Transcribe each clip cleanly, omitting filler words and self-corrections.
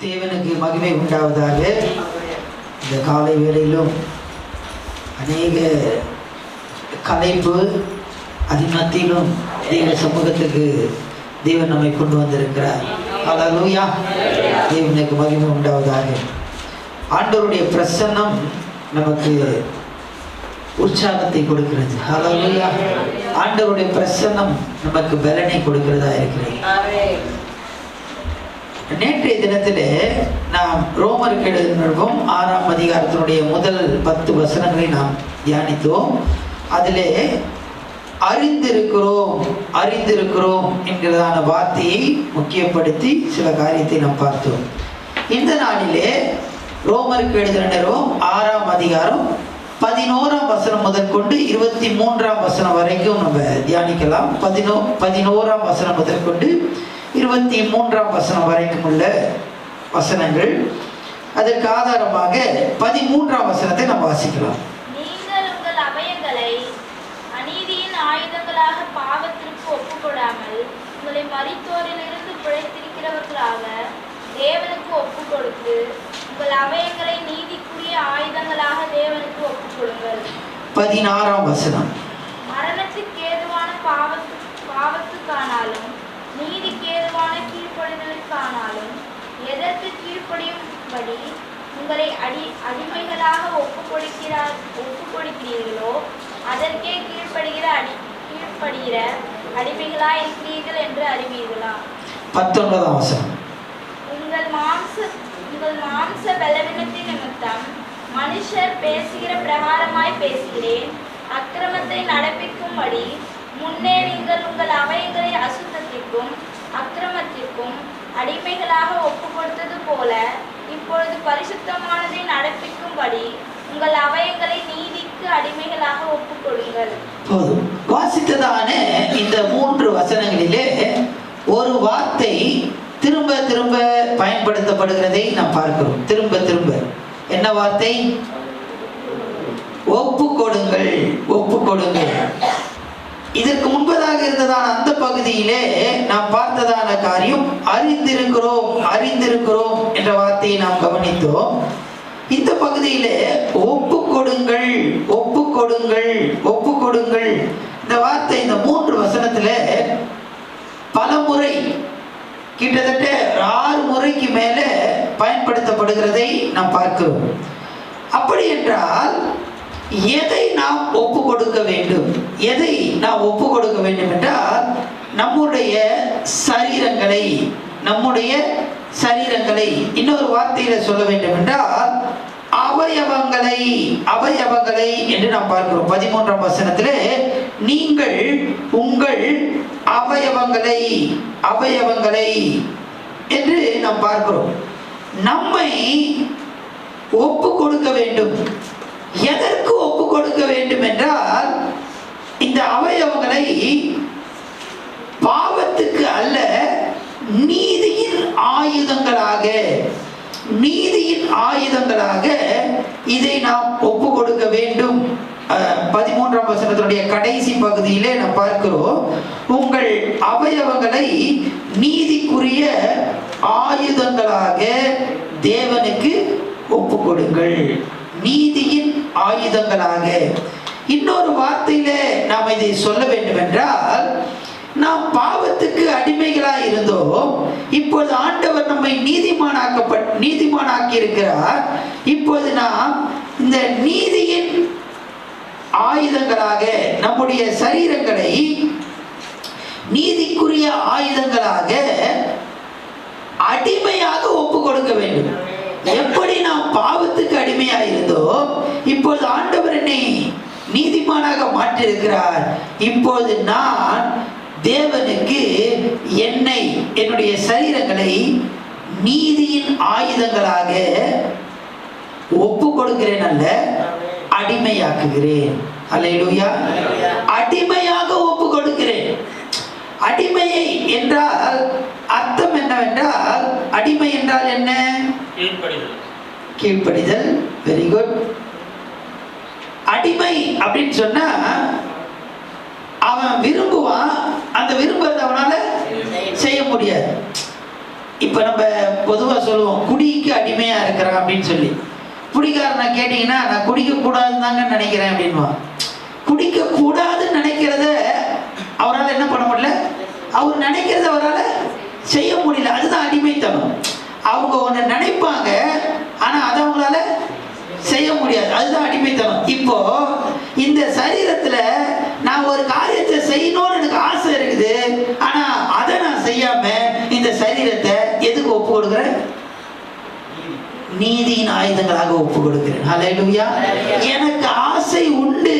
தேவனுக்கு மகிமை உண்டாவதாக. இந்த காலை வேளையிலும் அநேக கலைப்பு அதிமத்திலும் தேவ சமூகத்துக்கு தேவன் நம்மை கொண்டு வந்திருக்கிறார். அல்லேலூயா. தேவனுக்கு மகிமை உண்டாவதாக. ஆண்டவருடைய பிரசன்னம் நமக்கு உற்சாகத்தை கொடுக்கிறது. அல்லேலூயா. ஆண்டவருடைய பிரசன்னம் நமக்கு பலனை கொடுக்கிறதா இருக்கிறது. நேற்றைய தினத்திலே நாம் ரோமருக்கு எழுதினோம் 6ஆம் அதிகாரத்தினுடைய முதல் 10 வசனங்களை நாம் தியானித்தோம். அதிலே அறிந்திருக்கிறோம் என்கிறதான வார்த்தையை முக்கியப்படுத்தி சில காரியத்தை நாம் பார்த்தோம். இந்த நாளிலே ரோமருக்கு எழுதினோம் 6ஆம் அதிகாரம் 11ஆம் வசனம் முதற்கொண்டு 23ஆம் வசனம் வரைக்கும் நம்ம தியானிக்கலாம். 11ஆம் வசனம் முதற்கொண்டு 23ஆம் வசனம் வரைக்கும் உள்ள வசனங்கள். அதற்கு ஆதாரமாக 13ஆம் வசனத்தை நாம் வாசிக்கலாம். நீங்கள் உங்கள் அவயங்களை அநீதியின் ஆயுதங்களாக பாவத்திற்கு ஒப்புக்கொடாமல் உங்களை மரித்தோரிலிருந்து பிழைத்திருக்கிறவர்களாக தேவனுக்கு ஒப்புக் கொடுத்து உங்கள் அவயங்களை நீதிக்குரிய ஆயுதங்களாக தேவனுக்கு ஒப்புக் கொடுங்கள். 16ஆம் வசனம். மரணத்துக்கு ஏதுவான பாவத்துக்கானாலும் நீதிக்கேதுவான கீழ்ப்படிதலுக்கானாலும் எதற்கு கீழ்ப்படியும்படி உங்களை அடிமைகளாக ஒப்புக் கொடுக்கிறீர்களோ அதற்கே கீழ்ப்படுகிற அடிமைகளாய் இருக்கிறீர்கள் என்று அறிவீர்களா? 19ஆம் வசனம். உங்கள் மாம்ச பலவீனத்தின் நிமித்தம் மனுஷர் பேசுகிற பிரகாரமாய் பேசுகிறேன். அக்கிரமத்தை நடப்பிக்கும்படி முன்னே நீங்கள் உங்கள் அவயங்களை அசுத்தத்திற்கும் அக்கிரமத்திற்கும் அடிமைகளாக ஒப்புக் கொடுத்தது போல இப்பொழுது பரிசுத்தமானதை நடப்பிக்கும்படி உங்கள் அவயங்களை நீதிக்கு அடிமைகளாக ஒப்புக் கொடுங்கள். வாசித்ததான இந்த 3 வசனங்களிலே ஒரு வார்த்தை திரும்ப திரும்ப பயன்படுத்தப்படுகிறதை நாம் பார்க்கிறோம். திரும்ப திரும்ப என்ன வார்த்தை? ஒப்புக் கொடுங்கள், ஒப்புக் கொடுங்கள். இதற்கு முன்பதாக இருந்ததான அந்த பகுதியிலே நாம் பார்த்ததான காரியம் அறிந்திருக்கிறோம் என்ற வார்த்தையை நாம் கவனித்தோம். இந்த பகுதியிலே ஒப்புக் கொடுங்கள், ஒப்புக் கொடுங்கள், ஒப்புக் கொடுங்கள் இந்த வார்த்தை இந்த 3 வசனத்துல பல முறை, கிட்டத்தட்ட 6 முறைக்கு மேல பயன்படுத்தப்படுகிறதை நாம் பார்க்கிறோம். அப்படி என்றால் எதை நாம் ஒப்பு கொடுக்க வேண்டும்? எதை நாம் ஒப்பு கொடுக்க வேண்டும் என்றால் நம்முடைய சரீரங்களை இன்னொரு வார்த்தையில சொல்ல வேண்டும் என்றால் அவயவங்களை என்று நாம் பார்க்கிறோம். 13ஆம் வசனத்திலே நீங்கள் உங்கள் அவயவங்களை என்று நாம் பார்க்கிறோம். நம்மை ஒப்பு கொடுக்க வேண்டும். எதற்கு ஒப்பு கொடுக்க வேண்டும் என்றால் இந்த அவயவங்களை பாவத்துக்கு அல்ல, நீதியின் ஆயுதங்களாக இதை நாம் ஒப்பு கொடுக்க வேண்டும். 13ஆம் வசனத்தினுடைய கடைசி பகுதியிலே நாம் பார்க்கிறோம், உங்கள் அவயவங்களை நீதிக்குரிய ஆயுதங்களாக தேவனுக்கு ஒப்பு கொடுங்கள். நீதியின் ஆயுதங்களாக. இன்னொரு வார்த்தையில நாம் இதை சொல்ல வேண்டும் என்றால், நாம் பாவத்துக்கு அடிமைகளாய் இருந்தோம். இப்போது ஆண்டவர் நம்மை நீதிமானாக்கி இருக்கிறார். இப்போது நாம் இந்த நீதியின் ஆயுதங்களாக நம்முடைய சரீரங்களை நீதிக்குரிய ஆயுதங்களாக அடிமையாக ஒப்பு கொடுக்க வேண்டும். எப்படி நாம் பாவத்துக்கு அடிமையாக இருந்தோம், இப்போது ஆண்டவர் என்னை நீதிமானாக மாற்றியிருக்கிறார். இப்போது நான் தேவனுக்கு என்னுடைய சரீரங்களை நீதியின் ஆயுதங்களாக ஒப்பு கொடுக்கிறேன், அல்ல அடிமையாக்குகிறேன். அல்லேலூயா. அடிமையாக ஒப்பு கொடுக்கிறேன். அடிமையை என்றால் அர்த்தம் என்னவென்றால், அடிமை என்றால் என்ன? கீழ்ப்படிதல். Very good. அடிமை அப்படின்னு சொன்னா அவன் விரும்புவான், அந்த விரும்புறத அவனால செய்ய முடியாது. இப்போ நம்ம பொதுவாக சொல்லுவோம் குடிக்கு அடிமையாக இருக்கிறான் அப்படின்னு சொல்லி. குடிக்காரனை கேட்டிங்கன்னா நான் குடிக்கக்கூடாதுன்னு தாங்க நினைக்கிறேன் அப்படின்வான். குடிக்கக்கூடாதுன்னு நினைக்கிறத அவரால் என்ன பண்ண முடியல, அவர் நினைக்கிறத அவரால் செய்ய முடியல. அதுதான் அடிமைத்தனம். அவங்க ஒன்று நினைப்பாங்க, ஆனால் அதை அவங்களால செய்ய முடியாது. அதுதான் அடிமைத்தனம். இப்போ இந்த சரீரத்தில் நான் ஒரு காரியத்தை செய்யணும்னு எனக்கு ஆசை இருக்குது, ஆனால் அதை நான் செய்யாம இந்த சரீரத்தை எதுக்கு ஒப்பு கொடுக்குறேன்? நீதியின் ஆயுதங்களாக ஒப்பு கொடுக்கிறேன். ஹல்லேலூயா. எனக்கு ஆசை உண்டு,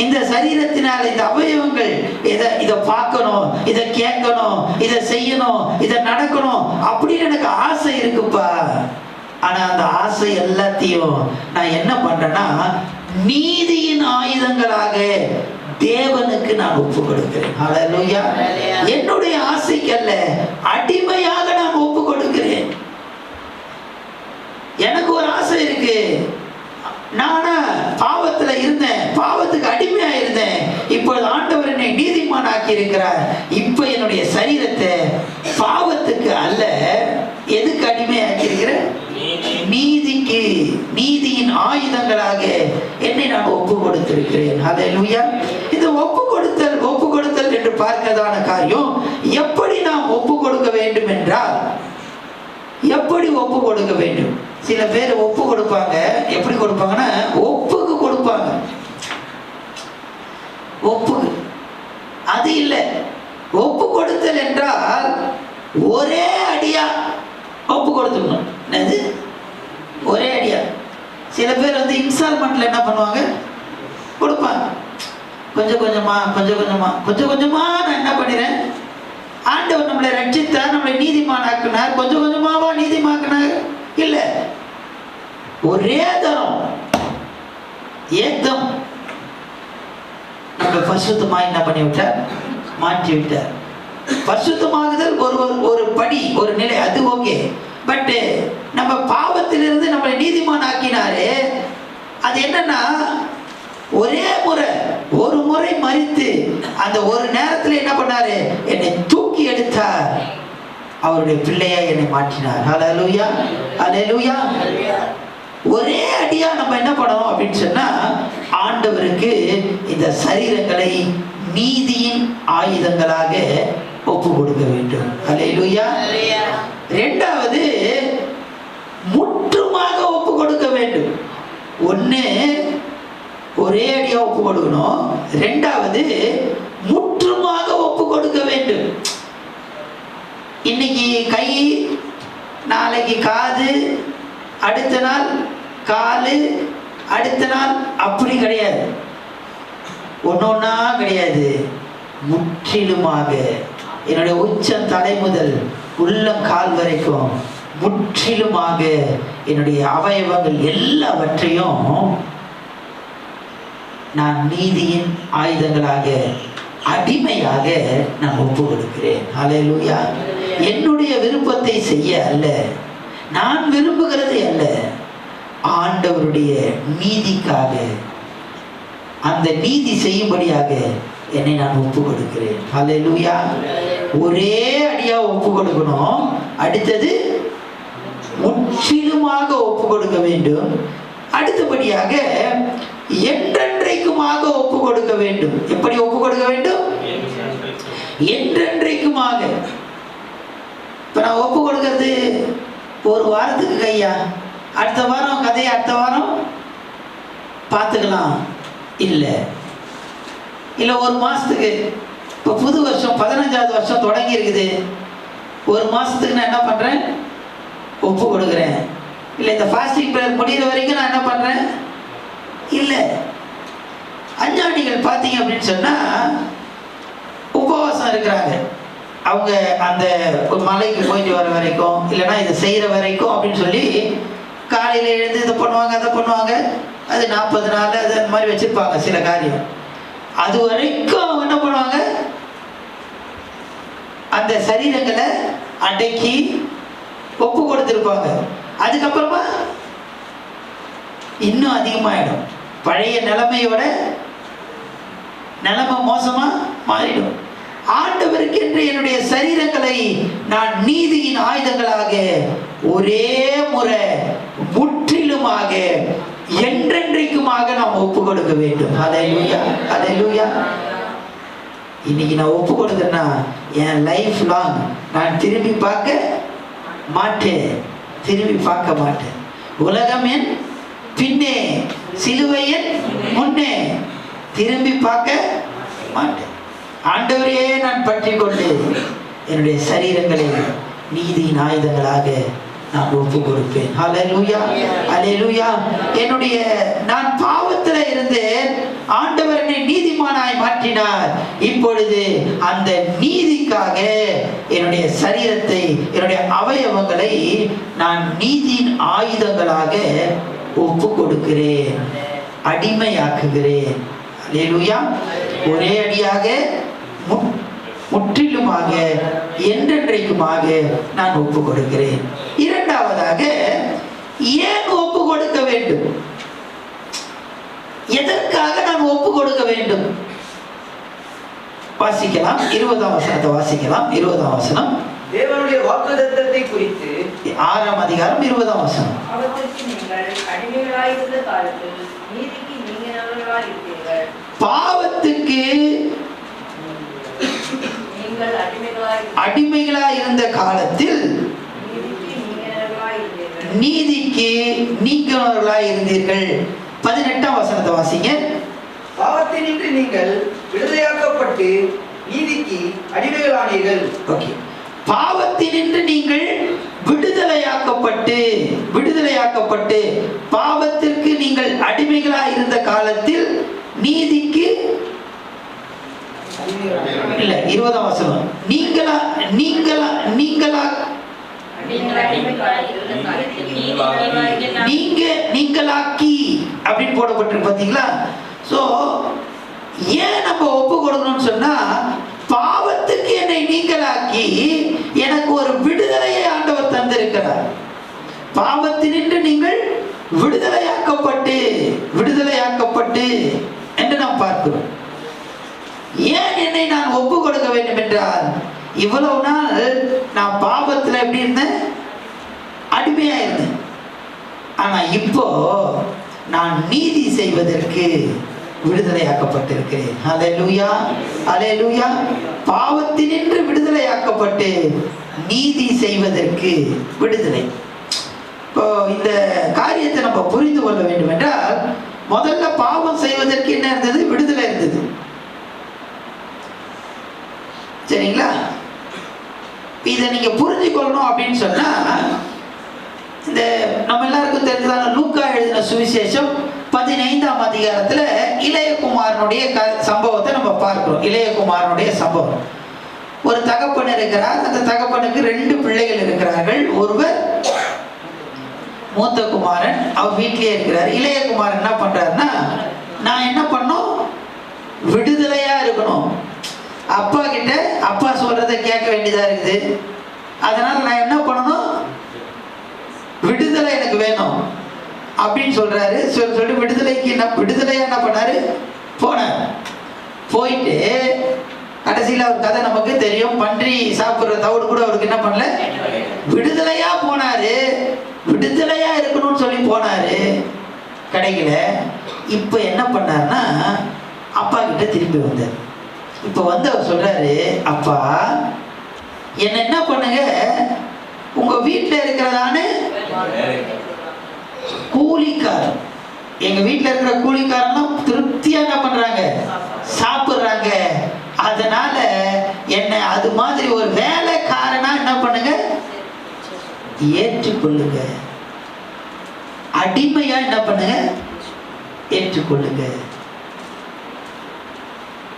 இந்த சரீரத்தினால் இந்த அவயவங்கள் இதை பார்க்கணும், இதை கேட்கணும், இதை செய்யணும், இதை நடக்கணும் அப்படின்னு எனக்கு ஆசை இருக்குப்பா. ஆனா அந்த ஆசை எல்லாத்தையும் நான் என்ன பண்றேன்னா நீதியின் ஆயுதங்களாக தேவனுக்கு நான் ஒப்பு கொடுக்கிறேன். ஹல்லேலூயா. என்னுடைய ஆசைக்கு அல்ல, அடிமையாக நான் ஒப்பு கொடுக்கிறேன். எனக்கு ஒரு ஆசை இருக்கு, நானா பாவத்துல இருந்தேன், பாவத்துக்கு அடிமையா இருந்தேன். இப்பொழுது ஆண்டவர் என்னை நீதிமான் ஆக்கி இருக்கிறார். இப்ப என்னுடைய சரீரத்தை பாவத்துக்கு அல்ல, எதுக்கு அடிமையாக்கி இருக்கிறேன்? நீதிக்கு, நீதியின் ஆயுதங்களாக என்னை நான் ஒப்பு கொடுத்திருக்கிறேன். ஹல்லேலூயா. இந்த ஒப்பு கொடுத்தல் என்று பார்க்கிறதான காரியம் எப்படி நாம் ஒப்பு கொடுக்க வேண்டும் என்றால், எப்படி ஒப்பு கொடுக்க வேண்டும்? சில பேர் ஒப்பு கொடுப்பாங்க, எப்படி கொடுப்பாங்கன்னா ஒப்புக்கு கொடுப்பாங்க. ஒப்புக்கு அது இல்லை. ஒப்பு கொடுத்தல் என்றால் ஒரே அடியா ஒப்பு கொடுத்துக்கணும். என்னது? ஒரே அடியா. சில பேர் வந்து இன்ஸ்டால்மெண்ட்ல என்ன பண்ணுவாங்க, கொடுப்பாங்க. கொஞ்சம் கொஞ்சமா கொஞ்சம் கொஞ்சமா கொஞ்சம் கொஞ்சமா நான் என்ன பண்ணிடுறேன், ஆண்டவர் நம்மளை ரட்சித்தார், நம்மளை நீதிமான் ஆக்கினார், கொஞ்சம் கொஞ்சமாவா நீதிமாக்கினார்? இல்ல, ஒரே தரம் ஏகம் நம்ம பரிசுத்தமாய் என்ன பண்ணி விட்டார், மாற்றி விட்டார். பரிசுத்தமாகுதல் ஒரு படி, ஒரு நிலை, அது ஓகே. பட் நம்ம பாவத்திலிருந்து நம்மளை நீதிமான் ஆக்கினாரு. அது என்னன்னா ஒரே முறை, ஒரு முறை மரித்து அந்த ஒரு நேரத்தில் என்ன பண்ணாரு, என்னை தூக்கி எடுத்தார், அவருடைய பிள்ளையா என்னை மாற்றினார். ஹல்லேலூயா, ஹல்லேலூயா. ஒரே அடியா நம்ம என்ன பண்ணணும் அப்படின்னு சொன்னா, ஆண்டவருக்கு இந்த சரீரங்களை நீதியின் ஆயுதங்களாக ஒப்பு கொடுக்க வேண்டும். ஹல்லேலூயா. இரண்டாவது, முற்றுமாக ஒப்பு கொடுக்க வேண்டும். ஒண்ணு ஒரே அடியா ஒப்பு கொடுக்கணும், இரண்டாவது முற்றுமாக ஒப்பு கொடுக்க வேண்டும். இன்னைக்கு கை, நாளைக்கு காது, அடுத்த நாள் காலு, அடுத்த நாள், அப்படி கிடையாது. ஒன்னொன்னா கிடையாது. முற்றிலுமாக என்னுடைய உச்சம் தலை முதல் உள்ளம் கால் வரைக்கும் முற்றிலுமாக என்னுடைய அவயவங்கள் எல்லாவற்றையும் நான் நீதியின் ஆயுதங்களாக, அடிமையாக நான் ஒப்பு கொடுக்கிறேன். ஹல்லேலூயா. என்னுடைய விருப்பத்தை செய்ய அல்ல, நான் விரும்புகிறது அல்ல, ஆண்டவருடைய நீதிக்காக, அந்த நீதி செய்யும்படியாக என்னை நான் ஒப்பு கொடுக்கிறேன். ஹல்லேலூயா. ஒரே அடியா ஒப்பு கொடுக்கணும். அடுத்தது முற்றிலுமாக ஒப்பு கொடுக்க வேண்டும். அடுத்தபடியாக என்றென்றைக்குமாக ஒப்பு கொடுக்க வேண்டும். எப்படி ஒப்பு கொடுக்க வேண்டும்? என்றென்றைக்குமாக. இப்ப நான் ஒப்பு கொடுக்கிறது ஒரு வாரத்துக்கு கையா, அடுத்த வாரம் கதையை அடுத்த வாரம் பார்த்துக்கலாம், இல்லை இல்லை ஒரு மாசத்துக்கு. இப்போ புது வருஷம் 15வது வருஷம் தொடங்கி இருக்குது, ஒரு மாசத்துக்கு நான் என்ன பண்றேன், ஒப்பு கொடுக்குறேன். இல்லை இந்த ஃபாஸ்டிங் பிரேயர் முடிகிற வரைக்கும் நான் என்ன பண்றேன், இல்லை. அஞ்ஞானிகள் பார்த்தீங்க அப்படின்னு சொன்னா உபவாசம் இருக்கிறாங்க. அவங்க அந்த மலைக்கு போயிட்டு வர வரைக்கும், இல்லைன்னா இதை செய்யற வரைக்கும் அப்படின்னு சொல்லி காலையில எழுந்து இதை பண்ணுவாங்க, அதை பண்ணுவாங்க. அது 40 நாள் அது அந்த மாதிரி வச்சிருப்பாங்க சில காரியம். அது வரைக்கும் அவங்க என்ன பண்ணுவாங்க, அந்த சரீரங்களை அடக்கி ஒப்பு கொடுத்திருப்பாங்க. அதுக்கப்புறமா இன்னும் அதிகமாயிடும். பழைய நிலைமையோட நிலைமை மோசமா மாறிடும். ஆண்டவருக்கென்று என்னுடைய சரீரங்களை நான் நீதியின் ஆயுதங்களாக ஒரே முறை முற்றிலுமாக என்றென்றைக்குமாக நாம் ஒப்பு கொடுக்க வேண்டும். ஹல்லேலூயா, ஹல்லேலூயா. இன்னைக்கு நான் ஒப்பு கொடுத்தேன்னா என் லைஃப் லாங் நான் திரும்பி பார்க்க மாட்டேன், திரும்பி பார்க்க மாட்டேன். உலகம் என் பின்னே, சிலுவையின் முன்னே, திரும்பி பார்க்க மாட்டேன். ஆண்டவரையே நான் பற்றி கொண்டு என்னுடைய சரீரங்களை நீதியின் ஆயுதங்களாக நான் ஒப்பு கொடுப்பேன். ஹல்லேலூயா, ஹல்லேலூயா. என்னுடைய நான் பாவத்தில் இருந்தேன், ஆண்டவர் என்னை நீதிமானாய் மாற்றினார். இப்பொழுது அந்த நீதிக்காக என்னுடைய சரீரத்தை, என்னுடைய அவயவங்களை நான் நீதியின் ஆயுதங்களாக ஒப்பு கொடுக்கிறேன், அடிமையாக்குகிறேன். ஹல்லேலூயா. ஒரே அடியாக முற்றிலுமாக என்றென்றைக்குமாக நான் ஒப்பு கொடுக்கிறேன். இரண்டாவதாக, ஏன் ஒப்பு கொடுக்க வேண்டும்? எதற்காக நான் ஒப்பு கொடுக்க வேண்டும்? வாசிக்கலாம், 20ஆம் வசனத்தை வாசிக்கலாம். 20ஆம் வசனம் தேவனுடைய வாக்குத்தத்தத்தை குறித்து 6ஆம் அதிகாரம் 20ஆம் வசனம். பாவத்துக்கு நீங்கள் அடிமைகளாய் இருந்த காலத்தில் நீதிக்கு நீங்கினவர்களாய் இருந்தீர்கள். 18ஆம் வசனத்தை வாசிங்க. பாவத்தினின்று நீங்கள் விடுதலையாக்கப்பட்டு நீதிக்கு அடிமைகளானீர்கள். ஓகே. பாவத்தினின்று நீங்கள் விடுதலையாக்கப்பட்டு பாவத்திற்கு நீங்கள் அடிமைகளாய் இருந்த காலத்தில் நீதிக்கு இல்ல, 20ஆம் வசனம், நீங்களாக்கி அப்படின்னு போடப்பட்டிருக்கு பாத்தீங்களா? சோ ஏன் நம்ம ஒப்பு கொடுக்கணும்னு சொன்னா, பாவத்துக்கு என்னை நீங்களாக்கி எனக்கு ஒரு விடுதலையை ஆண்டவர் தந்திருக்கிறார். பாவத்தினின்று நீங்கள் விடுதலையாக்கப்பட்டு என்று நாம் பார்க்கிறோம். ஏன் என்னை நான் ஒப்பு கொடுக்க வேண்டும் என்றால், இவ்வளவு நாள் நான் பாவத்தில் எப்படி இருந்தேன்? அடிமையா இருந்தேன். ஆனா இப்போ நான் நீதி செய்வதற்கு விடுதலையாக்கப்பட்டிருக்கிறேன். ஹல்லேலூயா, ஹல்லேலூயா. பாவத்தினின்று விடுதலையாக்கப்பட்டு நீதி செய்வதற்கு விடுதலை. இப்போ இந்த காரியத்தை நம்ம புரிந்து கொள்ள வேண்டும் என்றால், முதல்ல பாவம் செய்வதற்கு என்ன இருந்தது? விடுதலை இருந்தது. சரிங்களா? இதை நீங்க புரிஞ்சு கொள்ளணும் அப்படின்னு சொன்னா, இந்த நம்ம எல்லாருக்கும் தெரிஞ்சதான லூக்கா எழுதின சுவிசேஷம் 15ஆம் அதிகாரத்துல இளையகுமாரனுடைய சம்பவத்தை நம்ம பார்க்கிறோம். இளையகுமாரனுடைய சம்பவம். ஒரு தகப்பன் இருக்கிறார். அந்த தகப்பனுக்கு 2 பிள்ளைகள் இருக்கிறார்கள். ஒருவர் மூத்த குமாரன், அவர் வீட்டிலேயே இருக்கிறார். இளையகுமாரன் என்ன பண்றாருன்னா, நான் என்ன பண்ணும்? விடுதலையா இருக்கணும். அப்பா கிட்ட அப்பா சொல்றதை கேட்க வேண்டியதா இருக்குது. அதனால நான் என்ன பண்ணணும்? விடுதலை எனக்கு வேணும் அப்படின்னு சொல்றாரு. சொல்லிட்டு விடுதலையா என்ன பண்ணாரு? போனார். போயிட்டு கடைசியில் அவர் கதை நமக்கு தெரியும். பன்றி சாப்பிட்ற தவிடு கூட அவருக்கு என்ன பண்ணல, விடுதலையா போனாரு. விடுதலையா இருக்கணும்னு சொல்லி போனாரு, கிடைக்கல. இப்ப என்ன பண்ணாருன்னா, அப்பா கிட்ட திரும்பி வந்தார். இப்ப வந்து அவர் சொல்றாரு, அப்பா என்ன பண்ணுங்க, உங்க வீட்டுல இருக்கிறதான கூலிக்காரன், எங்க வீட்டுல இருக்கிற கூலிக்காரன் திருப்தியா என்ன பண்றாங்க? சாப்பிடுறாங்க. அதனால என்ன அது மாதிரி ஒரு வேலைக்காரனா என்ன பண்ணுங்க? ஏற்றுக்கொள்ளுங்க. அடிமையா என்ன பண்ணுங்க? ஏற்றுக்கொள்ளுங்க.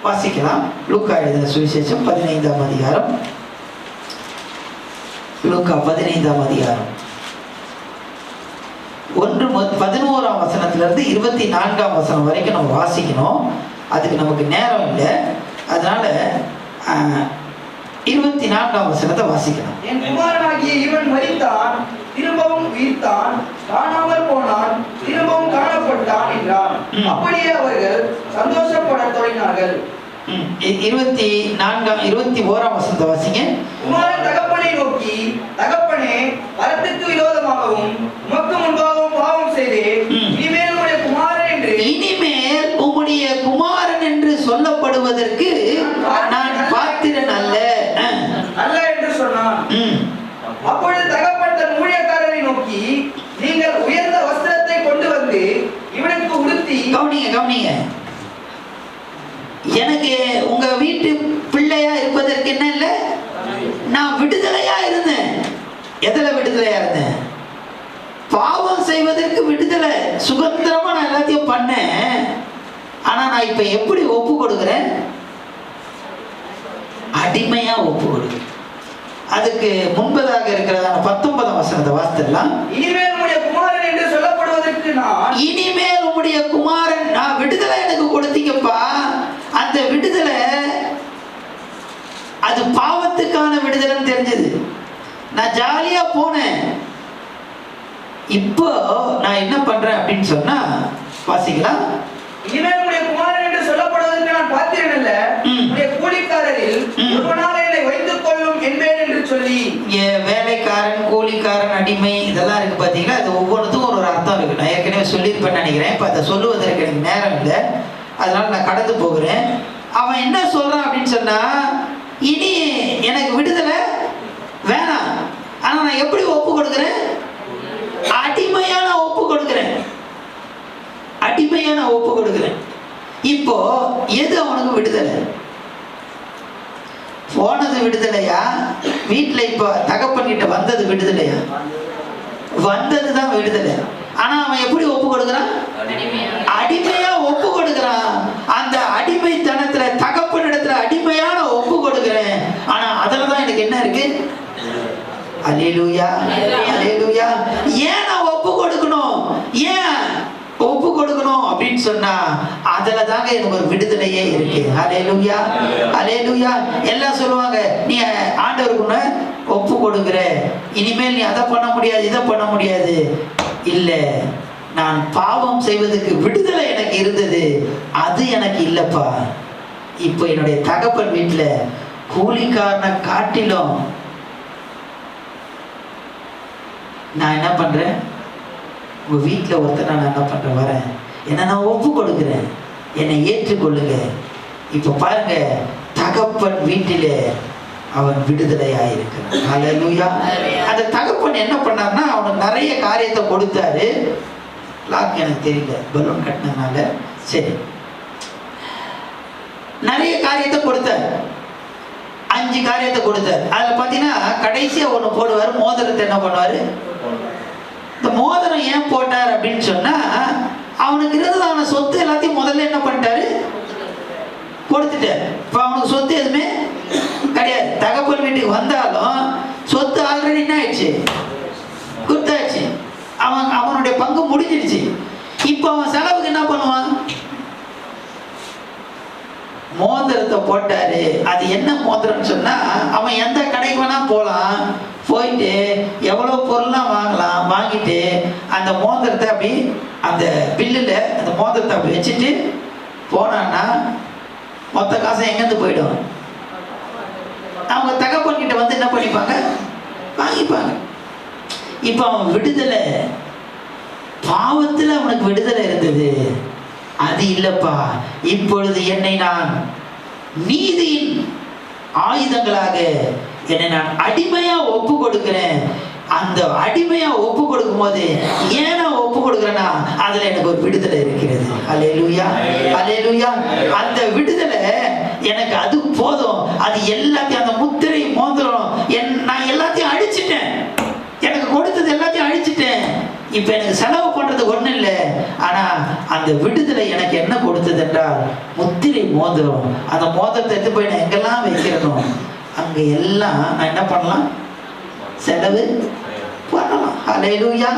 வாசிக்கலாம். லூக்கா எழுதின சுவிசேஷம் 15ஆம் அதிகாரம். லூக்கா 15ஆம் அதிகாரம் 11ஆம் வசனத்திலிருந்து 24ஆம் வசனம் வரைக்கும் நம்ம வாசிக்கணும். அதுக்கு நமக்கு நேரம் இல்லை. அதனால 24ஆம் வசனத்தை வாசிக்கலாம். என் குமாரனாகிய இவன் மரித்தான், திரும்பவும் உயிர்த்தான், காணாமல் போனான், திரும்பவும் காணப்பட்டான் என்றான். அப்படியே அவர்கள் சந்தோஷப்பட தொடங்கினார்கள். 21 வசனத்தை வாசிங்க. குமாரன் தகப்பனை நோக்கி, தகப்பனே, வரத்துக்கு விரோதமாகவும் உமக்கு முன்பாகவும் பாவம் செய்தேன். இனிமேல் உம்முடைய குமாரன் என்று சொல்லப்படுவதற்கு நான் பாத்திரன் அல்ல என்று சொன்னான். அப்பொழுது தகப்பன் தன் ஊழியக்காரரை நோக்கி, நீங்கள் உயர்ந்த வஸ்திரத்தை கொண்டு வந்து இவனுக்கு உடுத்தி. கவனிங்க, எனக்கு உங்க வீட்டு பிள்ளையா இருப்பதற்கு என்ன இல்லை, நான் விடுதலையா இருந்தேன். எதுல விடுதலையா இருந்தேன்? பாவம் செய்வதற்கு விடுதலை, சுதந்திரமா நான் எல்லாத்தையும் பண்ணேன். ஆனா நான் இப்ப எப்படி ஒப்பு கொடுக்கிறேன்? அடிமையா ஒப்பு கொடுக்கிறேன். அதுக்கு முன்பதாக இருக்கிறதான 19 வசனத்தை வாசித்தலாம். இனிமேல் உம்முடைய குமாரன் என்று சொல்லப்படுவதற்கு இனிமேல் உம்முடைய குமாரன், நான் விடுதலை எனக்கு கொடுத்தீங்கப்பா. அந்த விடுதலை அது பாவத்துக்கான விடுதலைன்னு தெரிஞ்சது. நான் ஜாலியா போனேன். இப்போ நான் என்ன பண்றேன் அப்படின்னு சொன்னா வாசிக்கலாம். இனிமேல் உம்முடைய குமாரன் என்று சொல்லப்படுவதற்கு நான் பாத்திரன் அல்ல, உம்முடைய கூலிக்காரரில் ஒருவனாலே என்னை வைத்துக் கொள்ளும் என்பேன் என்று சொல்லி. வேலைக்காரன், கூலிக்காரன், அடிமை இதெல்லாம் இருக்கு பாத்தீங்களா? அது ஒவ்வொன்றுத்துக்கும் ஒரு அர்த்தம் இருக்கு. நான் ஏற்கனவே சொல்லியிருப்பேன்னு நினைக்கிறேன். இப்போ அதை சொல்லுவதற்கு எனக்கு நேரம் இல்லை, அதனால நான் கடந்து போகிறேன். அவன் என்ன சொல்றான் அப்படின்னு சொன்னா, இனி எனக்கு விடுதலை வேணாம். ஆனா நான் எப்படி ஒப்பு கொடுக்கிறேன்? அடிமையா நான் ஒப்பு கொடுக்கிறேன். அடிமையா நான் ஒப்பு கொடுக்கிறேன். இப்போ எது அவனுக்கு விடுதலை? போனது விடுதலையா? வீட்டுல இப்ப தகப்பன் கிட்ட வந்தது விடுதலையா? வந்ததுதான் விடுதலை. ஆனா அவன் எப்படி ஒப்பு கொடுக்கிறான்? அடிமையா ஒப்பு கொடுக்கிறான். அந்த அடிமைத்தனத்துல தகப்பனிடத்துல அடிமையான ஒப்பு கொடுக்கிறேன். ஆனா அதுலதான் எனக்கு என்ன இருக்கு? அல்லேலூயா, அல்லேலூயா. ஏன் நான் ஒப்பு கொடுக்கணும்? ஏன் ஒப்பு கொடுக்கணும் அப்படின்னு சொன்னா அதுல தாங்க எனக்கு ஒரு விடுதலையே இருக்கு. அல்லேலூயா, அல்லேலூயா. எல்லாம் சொல்லுவாங்க, நீ ஆண்டவருக்கு ஒப்பு கொடுக்கிற, இனிமேல் நீ அதை பண்ண முடியாது, இதை பண்ண முடியாது. இல்ல, நான் பாவம் செய்வதற்கு விடுதலை எனக்கு இருந்தது, அது எனக்கு இல்லப்பா. இப்போ என்னுடைய தகப்பன் வீட்டுல கூலிக்காரனை காட்டிலும் நான் என்ன பண்றேன்? உங்க வீட்டுல ஒருத்தர் நான் என்ன பண்றேன்? வரேன், என்ன நான் ஒப்பு கொடுக்கிறேன், என்னை ஏற்றுக்கொள்ளுங்க. இப்ப பாருங்க, தகப்பன் வீட்டிலே அவன் விடுதலையாயிருக்கிறான். அல்லேலூயா. அந்த தகப்பன் என்ன பண்ணார்னா, அவனுக்கு நிறைய காரியத்தை கொடுத்தாரு. லாக் எனக்கு தெரியல, பலூன் கட்டினதுனால. சரி, நிறைய காரியத்தை கொடுத்தார். 5 காரியத்தை கொடுத்தார். அதுல பாத்தீங்கன்னா கடைசியா ஒண்ணு போடுவாரு, மோதிரத்தை என்ன பண்ணுவாரு? இந்த மோதிரம் ஏன் போட்டார் அப்படின்னு சொன்னா, அவனுக்கு இருந்ததான சொத்து எல்லாத்தையும் முதல்ல என்ன பண்ணிட்டாரு? கொடுத்துட்டாரு. இப்ப அவனுக்கு சொத்து எதுவுமே கிடையாது. தகப்பன் வீட்டுக்கு வந்தாலும் சொத்து ஆல்ரெடி என்ன ஆயிடுச்சு? கொடுத்தாச்சு. அவனுடைய பங்கு முடிஞ்சிடுச்சு. இப்போ அவன் செலவுக்கு என்ன பண்ணுவான்? மோதிரத்தை போட்டாரு. அது என்ன மோதிரம்னு சொன்னா, அவன் எந்த கடைக்கு வேணா போலாம், போயிட்டு எவ்வளவு பொருள்லாம் வாங்கலாம், வாங்கிட்டு அந்த மோதிரத்தை அப்படி அந்த பில்லுல அந்த மோதிரத்தை அப்படி வச்சுட்டு போனான்னா மொத்த காசை எங்கேருந்து போயிடும்? அவங்க தகப்பன் கிட்ட வந்து என்ன பண்ணிப்பாங்க? வாங்கிப்பாங்க. இப்ப அவன் விடுதலை, பாவத்துல அவனுக்கு விடுதலை இருந்தது, அது இல்லப்பா. இப்பொழுது என்னை நான் நீதியின் ஆயுதங்களாக என்னை நான் அடிமையா ஒப்பு கொடுக்கிறேன். அந்த அடிமையா ஒப்பு கொடுக்கும் போது ஏன் நான் ஒப்பு கொடுக்கிறேன்னா அதுல எனக்கு ஒரு விடுதலை இருக்கிறது. அல்லேலூயா, அல்லேலூயா. அந்த விடுதலை எனக்கு அது போதும். அது எல்லாத்தையும், அந்த முத்திரை மோதிரம், நான் எல்லாத்தையும் அழிச்சிட்டேன். எனக்கு கொடுத்தது எல்லாத்தையும் அழிச்சிட்டேன். இப்ப எனக்கு செலவு பண்றது ஒண்ணு இல்லை. ஆனா அந்த விடுதலை எனக்கு என்ன கொடுத்தது என்றால் முத்திரை மோதிரம். அந்த மோதிரத்தை எடுத்து போய் நான் எங்கெல்லாம் வைக்கிறேனோ அங்க எல்லாம் நான் என்ன பண்ணலாம்? செலவு பண்ணலாம். அல்லேலூயா,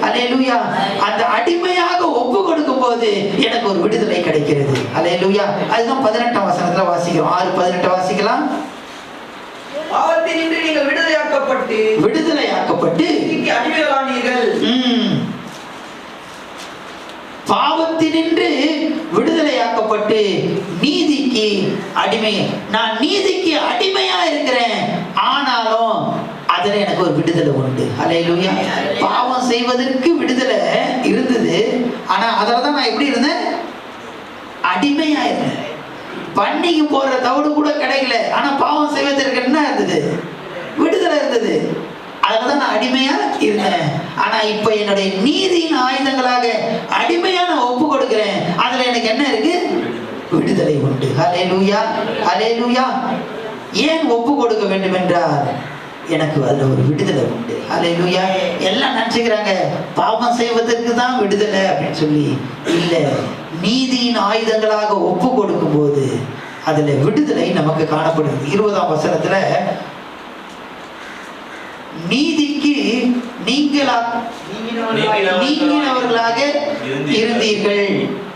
அல்லேலூயா. அந்த அடிமையாக ஒப்பு கொடுக்கும் போது எனக்கு ஒரு விடுதலை கிடைக்கிறது. அல்லேலூயா. அதுதான் 18ஆம் வசனத்துல வாசிக்கிறோம். 6:18 வாசிக்கலாம். பாவத்தினின்று நீங்கள் விடுதலையாக்கப்பட்டு அடிமைகளானீர்கள். பாவத்தினின்று விடுதலையாக்கப்பட்டு நீதிக்கு அடிமை. நான் நீதிக்கு அடிமையா இருக்கிறேன், ஆனாலும் அதுல எனக்கு ஒரு விடுதலை உண்டு. அல்லேலூயா. பாவம் செய்வதற்கு விடுதலை இருந்தது, ஆனா அதுல தான் நான் எப்படி இருந்தேன்? அடிமையா இருந்தேன். பன்னிக்கு போற தவிடு கூட கிடைக்கல, ஆனா பாவம் செய்வதற்கு என்ன இருந்தது? விடுதலை இருந்தது. அதுலதான் நான் அடிமையா இருந்தேன். ஆனா இப்ப என்னுடைய நீதியின் ஆயுதங்களாக அடிமையா நான் ஒப்பு கொடுக்கிறேன். அதுல எனக்கு என்ன இருக்கு? விடுதலை உண்டு. ஹல்லேலூயா, ஹல்லேலூயா. ஏன் ஒப்பு கொடுக்க வேண்டும் என்றால் எனக்கு அதுல ஒரு விடுதலை உண்டு. ஹல்லேலூயா. எல்லாம் நினைச்சுக்கிறாங்க பாவம் செய்வதற்கு தான் விடுதலை அப்படின்னு சொல்லி. இல்ல, நீதியின் ஆயுதங்களாக ஒப்பு கொடுக்கும் போது அதுல விடுதலை நமக்கு காணப்படுது. 20ஆம் வசனத்துல நீதிக்கு நீங்கினவர்களாக இருந்தீர்கள்.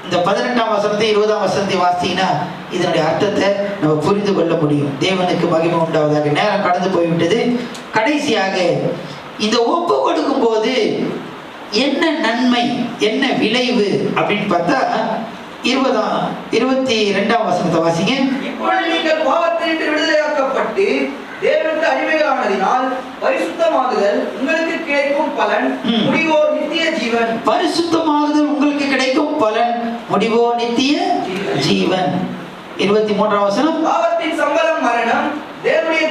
இந்த 18ஆம் வசனத்தை 20ஆம் வசனத்தை வாசித்தீங்கன்னா இதனுடைய அர்த்தத்தை நம்ம புரிந்து கொள்ள முடியும். தேவனுக்கு மகிமை உண்டாவதாக. நேரம் கடந்து போய்விட்டது. கடைசியாக இந்த ஒப்பு கொடுக்கும் போது என்ன நன்மை, என்ன விளைவு அப்படின்னு பார்த்தா 22ஆம் வசனத்தை வாசிங்க. இப்பொழுது நீங்கள் பாவத்தினின்று விடுதலையாக்கப்பட்டு தேவனுக்கு அடிமையானதினால் பரிசுத்தமாகுதல் உங்களுக்கு கிடைக்கும் பலன் முடிவோ நித்திய ஜீவன். பரிசுத்தமாகுதல் உங்களுக்கு கிடைக்கும் பலன் முடிவோ நித்திய ஜீவன். 23ஆம் வசனம். பாவத்தின் சம்பளம் மரணம், தேவனுடைய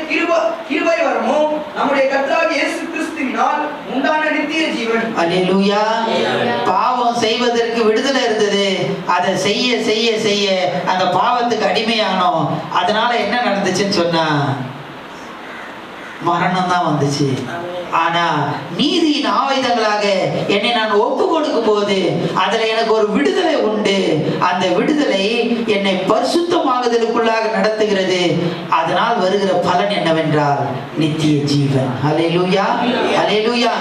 கிருபை வரமோ நம்முடைய கர்த்தராகிய இயேசு கிறிஸ்துவினால் உண்டான நித்திய ஜீவன். அல்லேலூயா. பாவம் செய்வதற்கு விடுதலை இருந்தது, அதை செய்ய செய்ய செய்ய அந்த பாவத்துக்கு அடிமையானோம். அதனால என்ன நடந்துச்சுன்னு சொன்னா மரணம் தான் வந்துச்சு. ஆனா நீதியின் ஆயுதங்களாக என்னை நான் ஒப்பு கொடுக்கும் போது அதுல எனக்கு ஒரு விடுதலை உண்டு. அந்த விடுதலை என்னை பரிசுத்தமாகுதலுக்குள்ளாக நடத்துகிறது. அதனால் வருகிற பலன் என்னவென்றால் நித்திய ஜீவன். ஹல்லேலூயா, ஹல்லேலூயா.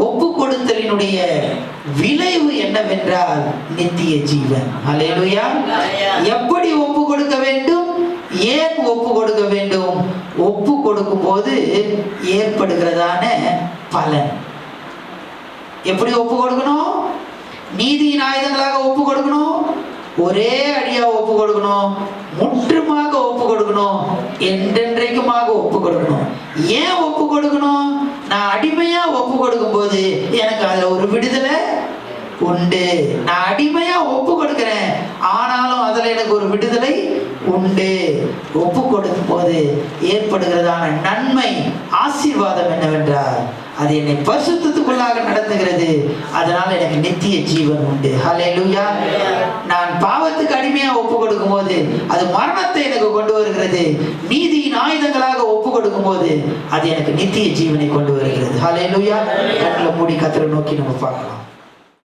ஒப்பு கொடுத்தலினுடைய விளைவு என்னவென்றால் நித்திய ஜீவன். ஹல்லேலூயா. எப்படி ஒப்பு கொடுக்க வேண்டும்? ஏன் ஒப்பு கொடுக்க வேண்டும்? ஒப்பு கொடுக்கும் போது ஏற்படுகிறதான பலன். எப்படி ஒப்பு கொடுக்கணும்? நீதியின் ஆயுதங்களாக ஒப்பு கொடுக்கணும், ஒரே அடியா ஒப்பு கொடுக்கணும், முற்றுமாக ஒப்பு கொடுக்கணும், என்றென்றைக்குமாக ஒப்பு கொடுக்கணும். ஏன் ஒப்பு கொடுக்கணும்? நான் அடிமையா ஒப்பு கொடுக்கும் போது எனக்கு அதுல ஒரு விடுதலை உண்டு. நான் அடிமையா ஒப்பு கொடுக்கிறேன், ஆனாலும் அதுல எனக்கு ஒரு விடுதலை உண்டு. ஒப்பு கொடுக்கும் போது ஏற்படுகிறதான நன்மை, ஆசீர்வாதம் என்னவென்றால் அது என்னை பரிசுத்தத்துக்குள்ளாக நடத்துகிறது. அதனால எனக்கு நித்திய ஜீவன் உண்டு. ஹல்லேலூயா. நான் பாவத்துக்கு அடிமையா ஒப்பு கொடுக்கும் போது அது மரணத்தை எனக்கு கொண்டு வருகிறது. நீதியின் ஆயுதங்களாக ஒப்பு கொடுக்கும் போது அது எனக்கு நித்திய ஜீவனை கொண்டு வருகிறது. ஹல்லேலூயா. கண்களை மூடி கர்த்தரை நோக்கி நம்ம பார்க்கலாம்.